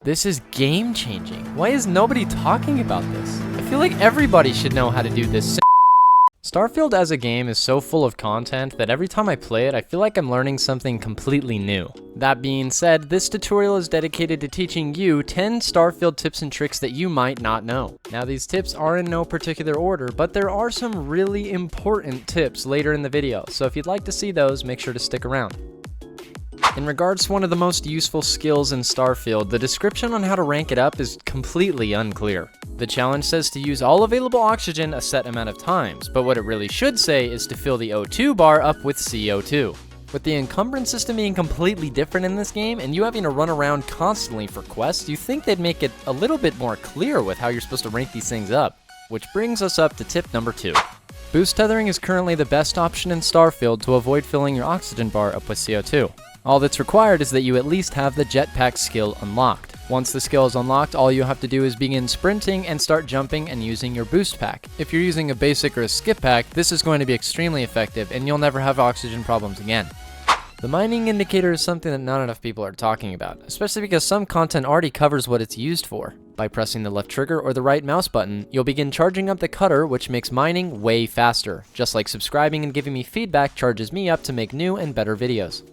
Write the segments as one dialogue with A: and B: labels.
A: This is game changing. Why is nobody talking about this? I feel like everybody should know how to do this. Starfield as a game is so full of content that every time I play it, I feel like I'm learning something completely new. That being said, this tutorial is dedicated to teaching you 10 Starfield tips and tricks that you might not know. Now, these tips are in no particular order, but there are some really important tips later in the video, so if you'd like to see those, make sure to stick around. In regards to one of the most useful skills in Starfield, the description on how to rank it up is completely unclear. The challenge says to use all available oxygen a set amount of times, but what it really should say is to fill the O2 bar up with CO2. With the encumbrance system being completely different in this game, and you having to run around constantly for quests, you think they'd make it a little bit more clear with how you're supposed to rank these things up. Which brings us up to tip number 2. Boost tethering is currently the best option in Starfield to avoid filling your oxygen bar up with CO2. All that's required is that you at least have the jetpack skill unlocked. Once the skill is unlocked, all you have to do is begin sprinting and start jumping and using your boost pack. If you're using a basic or a skip pack, this is going to be extremely effective and you'll never have oxygen problems again. The mining indicator is something that not enough people are talking about, especially because some content already covers what it's used for. By pressing the left trigger or the right mouse button, you'll begin charging up the cutter, which makes mining way faster. Just like subscribing and giving me feedback charges me up to make new and better videos.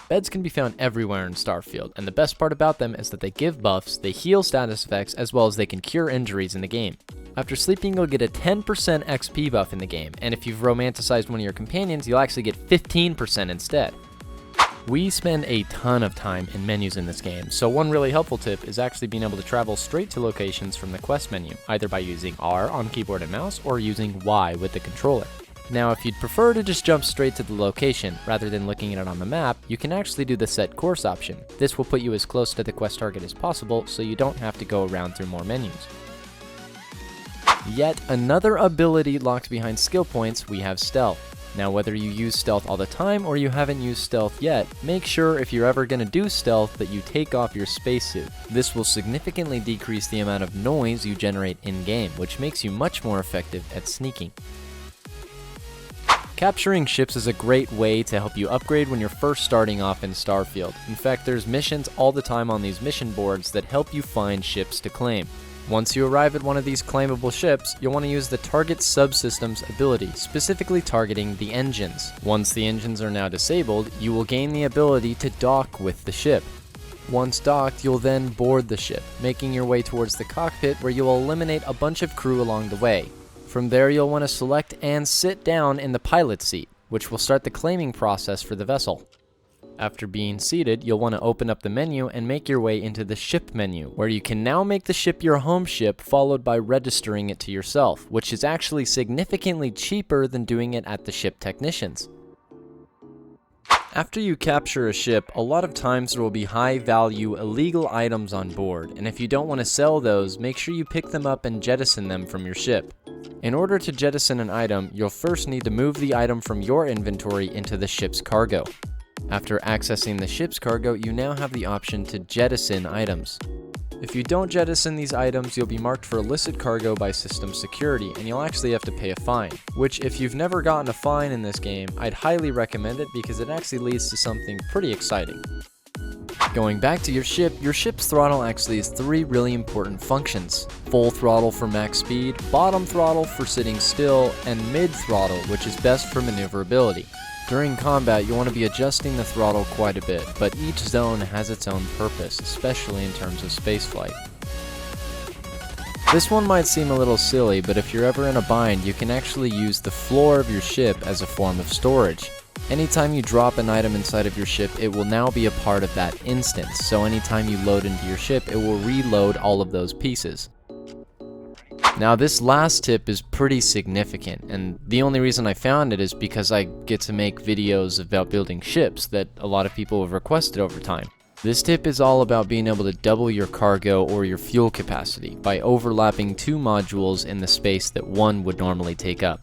A: Beds can be found everywhere in Starfield, and the best part about them is that they give buffs, they heal status effects, as well as they can cure injuries in the game. After sleeping, you'll get a 10% XP buff in the game, and if you've romanticized one of your companions, you'll actually get 15% instead. We spend a ton of time in menus in this game, so one really helpful tip is actually being able to travel straight to locations from the quest menu, either by using R on keyboard and mouse, or using Y with the controller. Now, if you'd prefer to just jump straight to the location rather than looking at it on the map, you can actually do the set course option. This will put you as close to the quest target as possible, so you don't have to go around through more menus. Yet another ability locked behind skill points, we have stealth. Now, whether you use stealth all the time or you haven't used stealth yet, make sure if you're ever going to do stealth that you take off your spacesuit. This will significantly decrease the amount of noise you generate in-game, which makes you much more effective at sneaking. Capturing ships is a great way to help you upgrade when you're first starting off in Starfield. In fact, there's missions all the time on these mission boards that help you find ships to claim. Once you arrive at one of these claimable ships, you'll want to use the Target Subsystems ability, specifically targeting the engines. Once the engines are now disabled, you will gain the ability to dock with the ship. Once docked, you'll then board the ship, making your way towards the cockpit where you'll eliminate a bunch of crew along the way. From there, you'll want to select and sit down in the pilot seat, which will start the claiming process for the vessel. After being seated, you'll want to open up the menu and make your way into the ship menu, where you can now make the ship your home ship, followed by registering it to yourself, which is actually significantly cheaper than doing it at the ship technicians. After you capture a ship, a lot of times there will be high-value illegal items on board, and if you don't want to sell those, make sure you pick them up and jettison them from your ship. In order to jettison an item, you'll first need to move the item from your inventory into the ship's cargo. After accessing the ship's cargo, you now have the option to jettison items. If you don't jettison these items, you'll be marked for illicit cargo by system security, and you'll actually have to pay a fine. Which, if you've never gotten a fine in this game, I'd highly recommend it because it actually leads to something pretty exciting. Going back to your ship's throttle actually has 3 really important functions. Full throttle for max speed, bottom throttle for sitting still, and mid throttle, which is best for maneuverability. During combat, you'll want to be adjusting the throttle quite a bit, but each zone has its own purpose, especially in terms of spaceflight. This one might seem a little silly, but if you're ever in a bind, you can actually use the floor of your ship as a form of storage. Anytime you drop an item inside of your ship, it will now be a part of that instance, so anytime you load into your ship, it will reload all of those pieces. Now, this last tip is pretty significant, and the only reason I found it is because I get to make videos about building ships that a lot of people have requested over time. This tip is all about being able to double your cargo or your fuel capacity by overlapping 2 modules in the space that one would normally take up.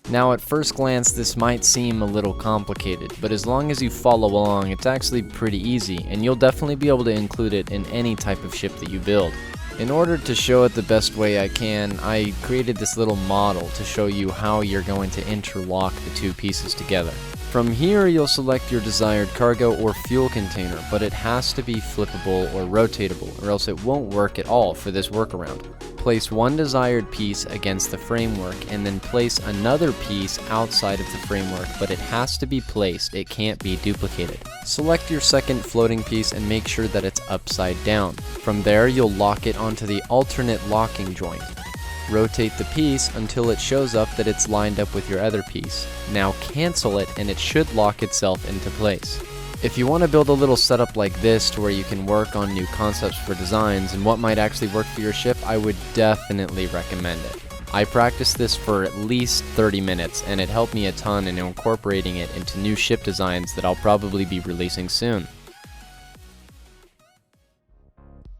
A: Now, at first glance, this might seem a little complicated, but as long as you follow along, it's actually pretty easy, and you'll definitely be able to include it in any type of ship that you build. In order to show it the best way I can, I created this little model to show you how you're going to interlock the 2 pieces together. From here, you'll select your desired cargo or fuel container, but it has to be flippable or rotatable, or else it won't work at all for this workaround. Place one desired piece against the framework, and then place another piece outside of the framework, but it has to be placed, it can't be duplicated. Select your second floating piece and make sure that it's upside down. From there, you'll lock it onto the alternate locking joint. Rotate the piece until it shows up that it's lined up with your other piece. Now cancel it and it should lock itself into place. If you want to build a little setup like this to where you can work on new concepts for designs and what might actually work for your ship, I would definitely recommend it. I practiced this for at least 30 minutes and it helped me a ton in incorporating it into new ship designs that I'll probably be releasing soon.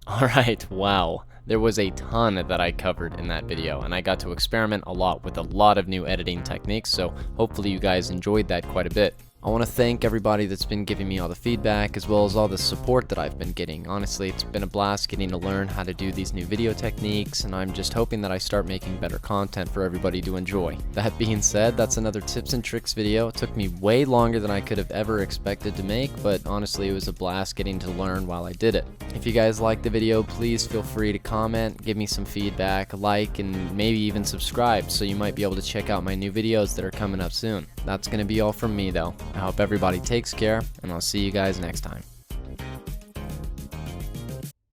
A: Alright, wow. There was a ton that I covered in that video, and I got to experiment a lot with a lot of new editing techniques, so hopefully you guys enjoyed that quite a bit. I want to thank everybody that's been giving me all the feedback as well as all the support that I've been getting. Honestly, it's been a blast getting to learn how to do these new video techniques, and I'm just hoping that I start making better content for everybody to enjoy. That being said, that's another tips and tricks video. It took me way longer than I could have ever expected to make, but honestly, it was a blast getting to learn while I did it. If you guys liked the video, please feel free to comment, give me some feedback, like, and maybe even subscribe so you might be able to check out my new videos that are coming up soon. That's going to be all from me though. I hope everybody takes care, and I'll see you guys next time.